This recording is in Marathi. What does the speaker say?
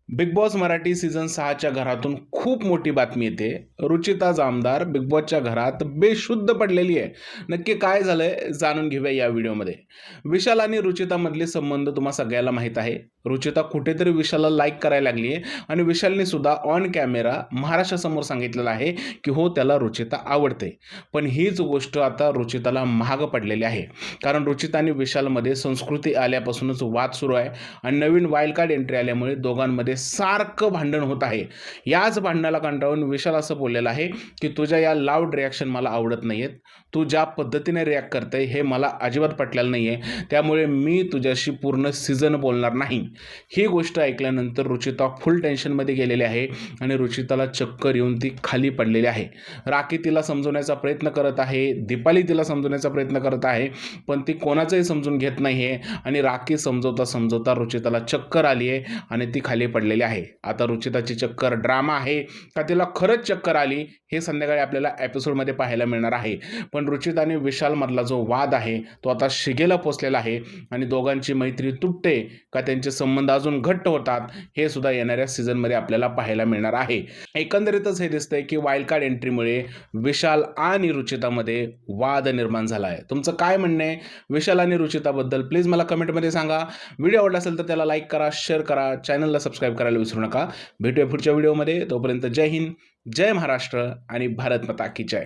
बिग बॉस मराठी सीझन 6च्या घरातून खूप मोठी बातमी येते. रुचिता जामदार बिग बॉसच्या घरात बेशुद्ध पडलेली आहे. नक्की काय झालंय जाणून घेऊया या व्हिडिओमध्ये. विशाल आणि रुचितामधले संबंध तुम्हा सगळ्याला माहीत आहे. रुचिता कुठेतरी विशालला लाईक करायला लागली आहे आणि विशालने सुद्धा ऑन कॅमेरा महाराष्ट्रासमोर सांगितलेलं आहे की हो त्याला रुचिता आवडते. पण हीच गोष्ट आता रुचिताला महाग पडलेली आहे. कारण रुचिता आणि विशालमध्ये संस्कृती आल्यापासूनच वाद सुरू आहे आणि नवीन वाईल्ड कार्ड एंट्री आल्यामुळे दोघांमध्ये सारखं भांडण होत आहे. याच भांडणाला कंटाळून विशाल असं बोललेलं आहे की तुझ्या या लाऊड रिॲक्शन मला आवडत नाहीयेत. तू ज्या पद्धतीने रिॲक्ट करते हे मला अजिबात पटलेलं नाही आहे. त्यामुळे मी तुझ्याशी पूर्ण सीझन बोलणार नाही. ही गोष्ट ऐकल्यानंतर रुचिता फुल टेन्शनमध्ये गेलेली आहे आणि रुचिताला चक्कर येऊन ती खाली पडलेली आहे. राखी तिला समजवण्याचा प्रयत्न करत आहे, दीपाली तिला समजवण्याचा प्रयत्न करत आहे, पण ती कोणाचंही समजून घेत नाही आहे आणि राखी समजवता समजवता रुचिताला चक्कर आली आहे आणि ती खाली पडलेली आहे. आता रुचिताची चक्कर ड्रामा आहे का तिला खरंच चक्कर आली हे संध्याकाळी आपल्याला एपिसोडमध्ये पाहायला मिळणार आहे. पण रुचिता आणि विशालमधला जो वाद आहे तो आता शिगेला पोचलेला आहे आणि दोघांची मैत्री तुटते का त्यांचे संबंध अजून घट्ट होतात हे सुद्धा येणाऱ्या सीझनमध्ये आपल्याला पाहायला मिळणार आहे. एकंदरीतच हे दिसतंय की वाईल्ड कार्ड एंट्रीमुळे विशाल आणि रुचितामध्ये वाद निर्माण झाला आहे. तुमचं काय म्हणणं आहे विशाल आणि रुचिताबद्दल प्लीज मला कमेंटमध्ये सांगा. व्हिडिओ आवडला असेल तर त्याला लाईक करा, शेअर करा, चॅनलला सबस्क्राईब करायला विसरू नका. भेटूया पुढच्या व्हिडिओमध्ये. तोपर्यंत जय हिंद, जय महाराष्ट्र आणि भारत माता की जय.